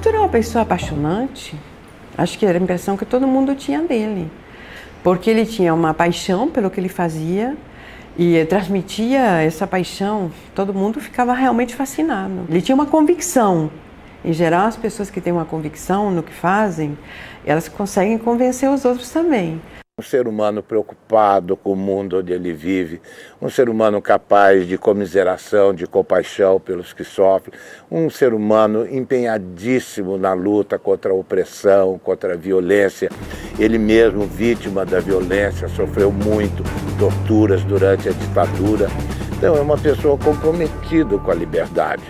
Augusto era uma pessoa apaixonante. Acho que era a impressão que todo mundo tinha dele. Porque ele tinha uma paixão pelo que ele fazia e transmitia essa paixão. Todo mundo ficava realmente fascinado. Ele tinha uma convicção. Em geral, as pessoas que têm uma convicção no que fazem, elas conseguem convencer os outros também. Um ser humano preocupado com o mundo onde ele vive, um ser humano capaz de comiseração, de compaixão pelos que sofrem, um ser humano empenhadíssimo na luta contra a opressão, contra a violência. Ele mesmo, vítima da violência, sofreu muito torturas durante a ditadura. Então é uma pessoa comprometida com a liberdade.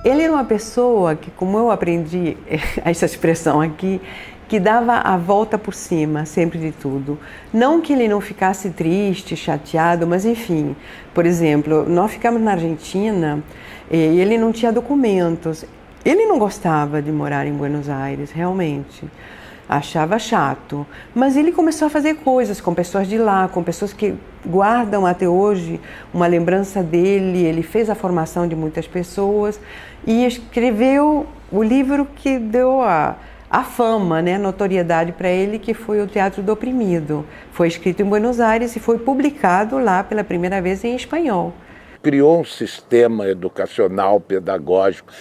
Ele era uma pessoa que, como eu aprendi essa expressão aqui, que dava a volta por cima, sempre de tudo. Não que ele não ficasse triste, chateado, mas enfim. Por exemplo, nós ficamos na Argentina e ele não tinha documentos. Ele não gostava de morar em Buenos Aires, realmente. Achava chato. Mas ele começou a fazer coisas com pessoas de lá, com pessoas que guardam até hoje uma lembrança dele. Ele fez a formação de muitas pessoas e escreveu o livro que deu a fama, né, a notoriedade para ele, que foi o Teatro do Oprimido. Foi escrito em Buenos Aires e foi publicado lá pela primeira vez em espanhol. Criou um sistema educacional, pedagógico,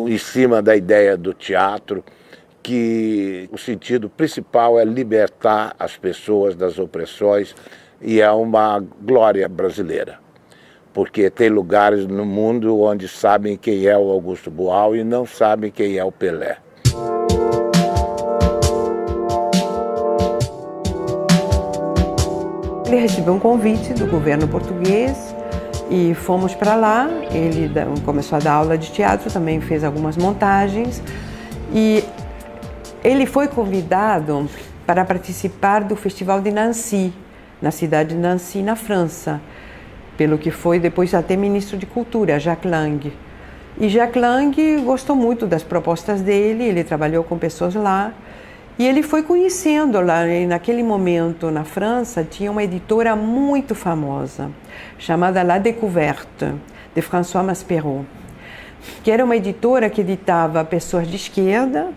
em cima da ideia do teatro, que o sentido principal é libertar as pessoas das opressões, e é uma glória brasileira, porque tem lugares no mundo onde sabem quem é o Augusto Boal e não sabem quem é o Pelé. Ele recebeu um convite do governo português e fomos para lá. Ele começou a dar aula de teatro, também fez algumas montagens e ele foi convidado para participar do Festival de Nancy, na cidade de Nancy, na França, pelo que foi depois até ministro de Cultura, Jacques Lang. E Jacques Lang gostou muito das propostas dele, ele trabalhou com pessoas lá, e ele foi conhecendo lá, e naquele momento na França tinha uma editora muito famosa, chamada La Découverte, de François Maspero, que era uma editora que editava pessoas de esquerda,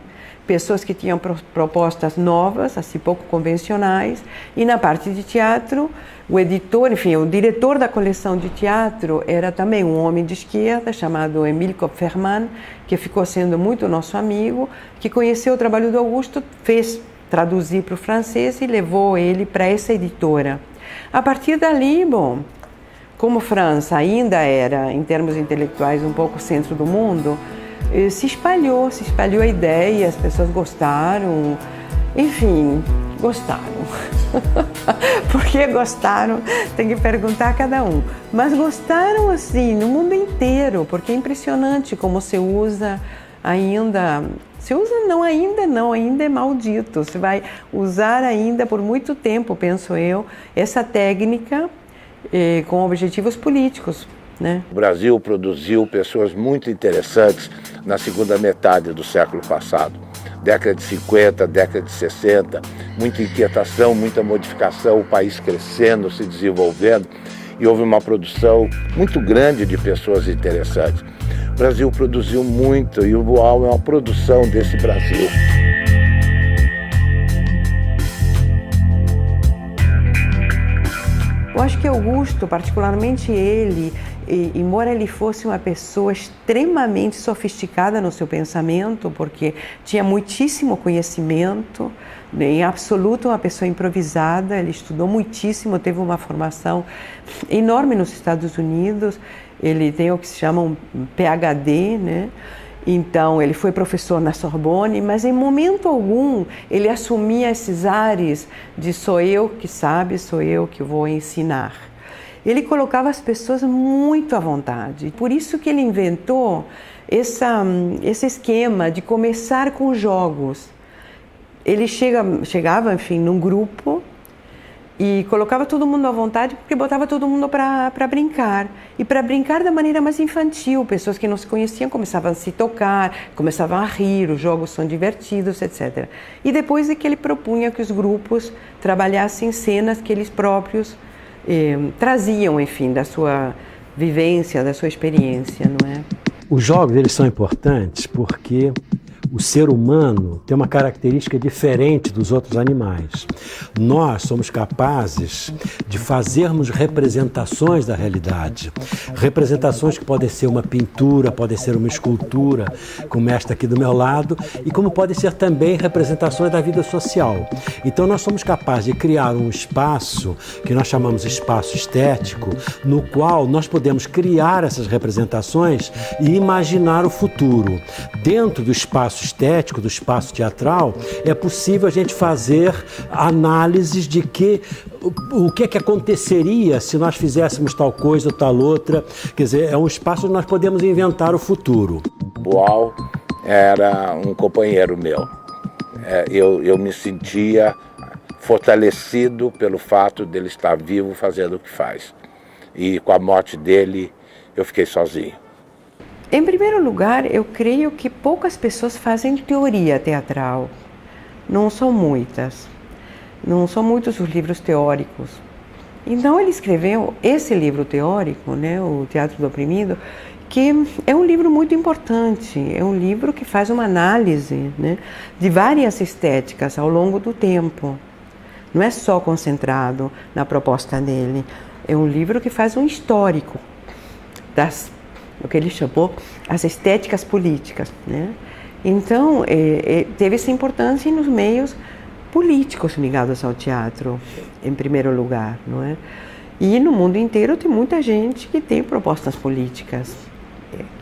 pessoas que tinham propostas novas, assim, pouco convencionais, e na parte de teatro, o editor, enfim, o diretor da coleção de teatro era também um homem de esquerda, chamado Émile Kopfermann, que ficou sendo muito nosso amigo, que conheceu o trabalho do Augusto, fez traduzir para o francês e levou ele para essa editora. A partir dali, bom, como França ainda era, em termos intelectuais, um pouco o centro do mundo, se espalhou a ideia, as pessoas gostaram, enfim, gostaram. Por que gostaram? Tem que perguntar a cada um. Mas gostaram assim, no mundo inteiro, porque é impressionante como se usa ainda. Se usa ainda é maldito. Você vai usar ainda por muito tempo, penso eu, essa técnica com objetivos políticos. Né? O Brasil produziu pessoas muito interessantes na segunda metade do século passado. Década de 50, década de 60, muita inquietação, muita modificação, o país crescendo, se desenvolvendo, e houve uma produção muito grande de pessoas interessantes. O Brasil produziu muito e o Boal é uma produção desse Brasil. Eu acho que Augusto, particularmente ele, embora ele fosse uma pessoa extremamente sofisticada no seu pensamento, porque tinha muitíssimo conhecimento, em absoluto uma pessoa improvisada, ele estudou muitíssimo, teve uma formação enorme nos Estados Unidos, ele tem o que se chama um PhD, né? Então, ele foi professor na Sorbonne, mas em momento algum ele assumia esses ares de sou eu que sabe, sou eu que vou ensinar. Ele colocava as pessoas muito à vontade. Por isso que ele inventou esse esquema de começar com jogos. Ele chegava, enfim, num grupo e colocava todo mundo à vontade porque botava todo mundo para brincar. E para brincar da maneira mais infantil. Pessoas que não se conheciam começavam a se tocar, começavam a rir, os jogos são divertidos, etc. E depois é que ele propunha que os grupos trabalhassem cenas que eles próprios traziam, enfim, da sua vivência, da sua experiência, não é? Os jogos, eles são importantes porque o ser humano tem uma característica diferente dos outros animais. Nós somos capazes de fazermos representações da realidade. Representações que podem ser uma pintura, podem ser uma escultura, como esta aqui do meu lado, e como podem ser também representações da vida social. Então nós somos capazes de criar um espaço, que nós chamamos de espaço estético, no qual nós podemos criar essas representações e imaginar o futuro. Dentro do espaço estético, do espaço teatral, é possível a gente fazer análises de o que é que aconteceria se nós fizéssemos tal coisa ou tal outra. Quer dizer, é um espaço onde nós podemos inventar o futuro. Boal era um companheiro meu. Eu me sentia fortalecido pelo fato dele estar vivo fazendo o que faz. E com a morte dele, eu fiquei sozinho. Em primeiro lugar, eu creio que poucas pessoas fazem teoria teatral. Não são muitas. Não são muitos os livros teóricos. Então ele escreveu esse livro teórico, né, O Teatro do Oprimido, que é um livro muito importante. É um livro que faz uma análise, né, de várias estéticas ao longo do tempo. Não é só concentrado na proposta dele. É um livro que faz um histórico o que ele chamou as estéticas políticas, né? Então, teve essa importância nos meios políticos ligados ao teatro, em primeiro lugar, não é? E no mundo inteiro tem muita gente que tem propostas políticas.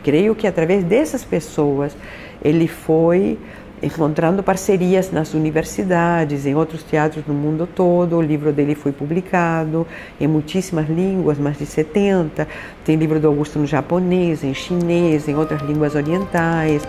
Creio que através dessas pessoas ele foi encontrando parcerias nas universidades, em outros teatros do mundo todo. O livro dele foi publicado em muitíssimas línguas, mais de 70. Tem livro do Augusto no japonês, em chinês, em outras línguas orientais.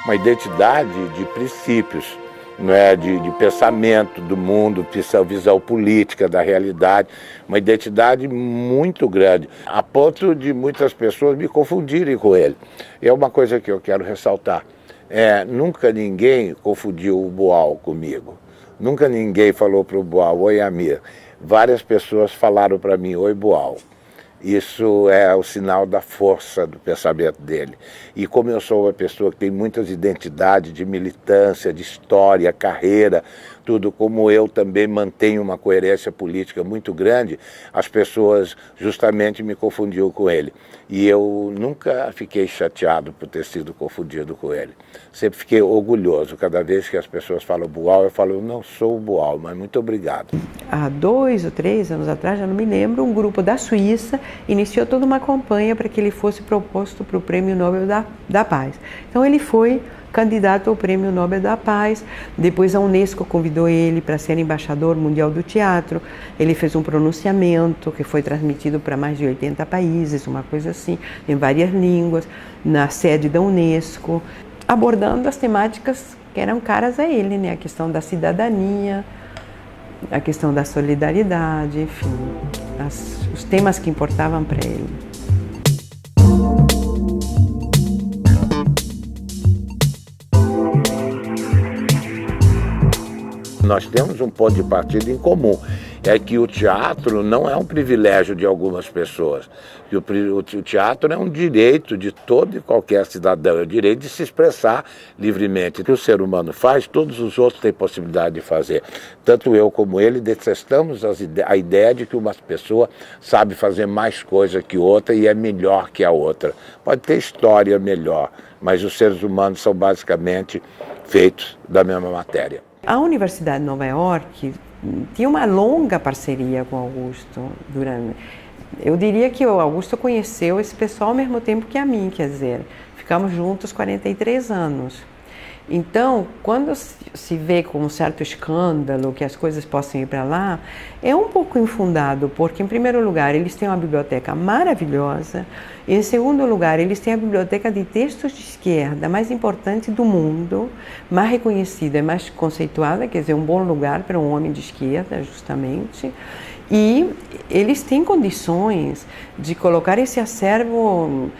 Uma identidade de princípios, não é, de pensamento do mundo, visão política da realidade, uma identidade muito grande, a ponto de muitas pessoas me confundirem com ele. É uma coisa que eu quero ressaltar, nunca ninguém confundiu o Boal comigo, nunca ninguém falou para o Boal, oi Amir, várias pessoas falaram para mim, oi Boal. Isso é o sinal da força do pensamento dele. E como eu sou uma pessoa que tem muitas identidades de militância, de história, carreira, tudo, como eu também mantenho uma coerência política muito grande, as pessoas justamente me confundiam com ele. E eu nunca fiquei chateado por ter sido confundido com ele. Sempre fiquei orgulhoso. Cada vez que as pessoas falam Boal, eu falo, eu não sou o Boal, mas muito obrigado. Há 2 ou 3 anos atrás, já não me lembro, um grupo da Suíça iniciou toda uma campanha para que ele fosse proposto para o Prêmio Nobel da Paz. Então ele foi candidato ao Prêmio Nobel da Paz. Depois a Unesco convidou ele para ser embaixador mundial do teatro. Ele fez um pronunciamento que foi transmitido para mais de 80 países, uma coisa assim, em várias línguas, na sede da Unesco, abordando as temáticas que eram caras a ele, né? A questão da cidadania, a questão da solidariedade, enfim, os temas que importavam para ele. Nós temos um ponto de partida em comum, é que o teatro não é um privilégio de algumas pessoas, que o teatro é um direito de todo e qualquer cidadão, é o direito de se expressar livremente. O que o ser humano faz, todos os outros têm possibilidade de fazer. Tanto eu como ele detestamos a ideia de que uma pessoa sabe fazer mais coisa que outra e é melhor que a outra. Pode ter história melhor, mas os seres humanos são basicamente feitos da mesma matéria. A Universidade de Nova York tinha uma longa parceria com o Augusto. Eu diria que o Augusto conheceu esse pessoal ao mesmo tempo que a mim, quer dizer, ficamos juntos 43 anos. Então, quando se vê com um certo escândalo que as coisas possam ir para lá, é um pouco infundado, porque, em primeiro lugar, eles têm uma biblioteca maravilhosa, e, em segundo lugar, eles têm a biblioteca de textos de esquerda mais importante do mundo, mais reconhecida e mais conceituada, quer dizer, um bom lugar para um homem de esquerda, justamente. E eles têm condições de colocar esse acervo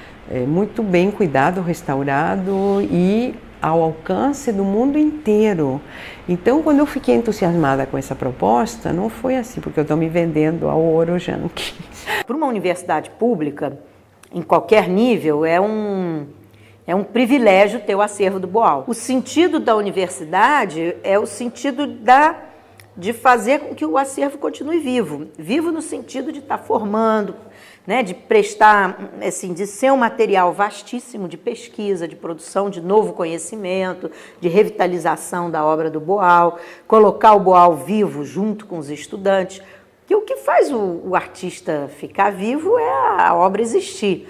muito bem cuidado, restaurado e ao alcance do mundo inteiro. Então, quando eu fiquei entusiasmada com essa proposta, não foi assim, porque eu estou me vendendo ao ouro Janke. Para uma universidade pública, em qualquer nível, é um privilégio ter o acervo do Boal. O sentido da universidade é o sentido de fazer com que o acervo continue vivo. Vivo no sentido de estar formando, né, de prestar, assim, de ser um material vastíssimo de pesquisa, de produção de novo conhecimento, de revitalização da obra do Boal, colocar o Boal vivo junto com os estudantes. E o que faz o artista ficar vivo é a obra existir.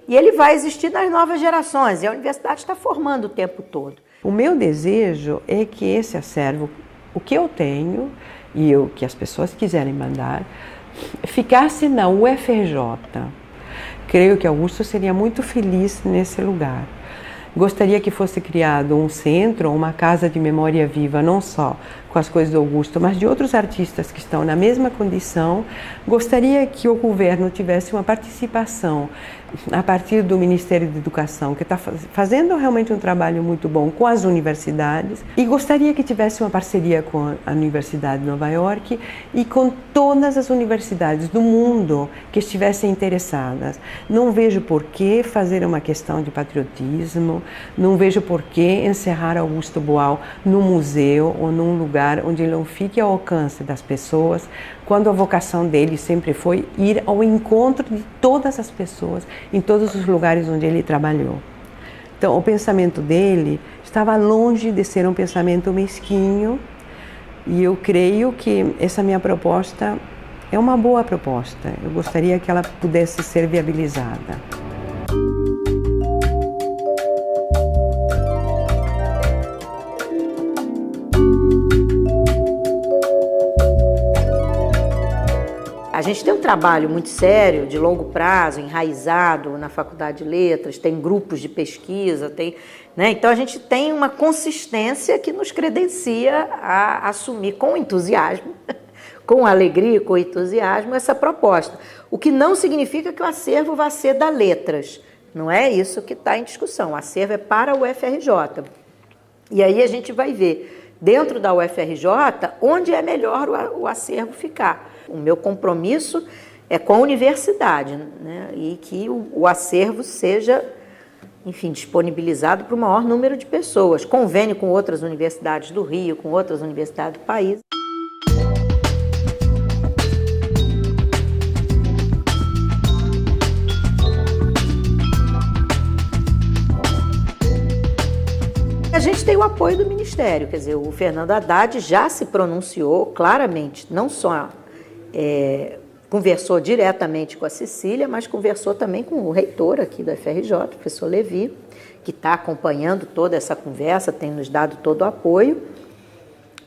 E ele vai existir nas novas gerações, e a universidade está formando o tempo todo. O meu desejo é que esse acervo, o que eu tenho e o que as pessoas quiserem mandar, ficasse na UFRJ. Creio que Augusto seria muito feliz nesse lugar. Gostaria que fosse criado um centro, uma casa de memória viva, não só com as coisas do Augusto, mas de outros artistas que estão na mesma condição. Gostaria que o governo tivesse uma participação a partir do Ministério da Educação, que está fazendo realmente um trabalho muito bom com as universidades, e gostaria que tivesse uma parceria com a Universidade de Nova York e com todas as universidades do mundo que estivessem interessadas. Não vejo por que fazer uma questão de patriotismo, não vejo por que encerrar Augusto Boal num museu ou num lugar onde ele não fique ao alcance das pessoas, quando a vocação dele sempre foi ir ao encontro de todas as pessoas, em todos os lugares onde ele trabalhou. Então, o pensamento dele estava longe de ser um pensamento mesquinho, e eu creio que essa minha proposta é uma boa proposta. Eu gostaria que ela pudesse ser viabilizada. A gente tem um trabalho muito sério, de longo prazo, enraizado na Faculdade de Letras, tem grupos de pesquisa, né? Então a gente tem uma consistência que nos credencia a assumir com entusiasmo, com alegria, com entusiasmo, essa proposta. O que não significa que o acervo vai ser da Letras. Não é isso que está em discussão. O acervo é para o UFRJ. E aí a gente vai ver, dentro da UFRJ, onde é melhor o acervo ficar. O meu compromisso é com a universidade, né? E que o acervo seja, enfim, disponibilizado para o maior número de pessoas. Convênio com outras universidades do Rio, com outras universidades do país. A gente tem o apoio do Ministério, quer dizer, o Fernando Haddad já se pronunciou claramente, não só conversou diretamente com a Cecília, mas conversou também com o reitor aqui da FRJ, o professor Levi, que está acompanhando toda essa conversa, tem nos dado todo o apoio.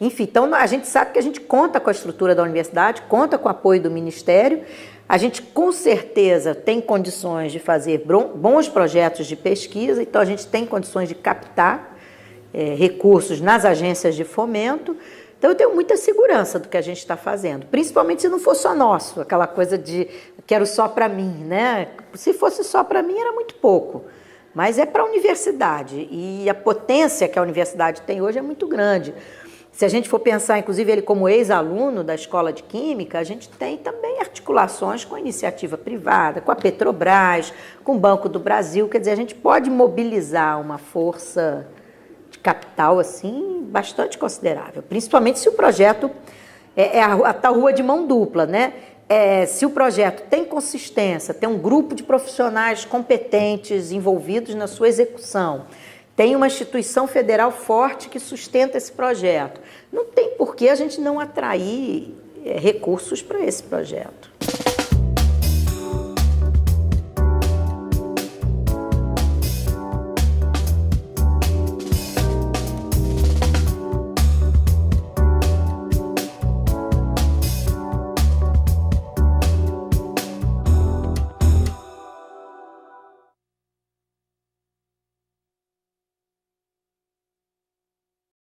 Enfim, então a gente sabe que a gente conta com a estrutura da universidade, conta com o apoio do Ministério, a gente com certeza tem condições de fazer bons projetos de pesquisa, então a gente tem condições de captar recursos nas agências de fomento. Então, eu tenho muita segurança do que a gente está fazendo, principalmente se não for só nosso, aquela coisa de quero só para mim, né? Se fosse só para mim, era muito pouco, mas é para a universidade, e a potência que a universidade tem hoje é muito grande. Se a gente for pensar, inclusive, ele como ex-aluno da Escola de Química, a gente tem também articulações com a iniciativa privada, com a Petrobras, com o Banco do Brasil, quer dizer, a gente pode mobilizar uma força capital assim bastante considerável, principalmente se o projeto é a tal rua de mão dupla, né? Se o projeto tem consistência, tem um grupo de profissionais competentes envolvidos na sua execução, tem uma instituição federal forte que sustenta esse projeto, não tem por que a gente não atrair recursos para esse projeto.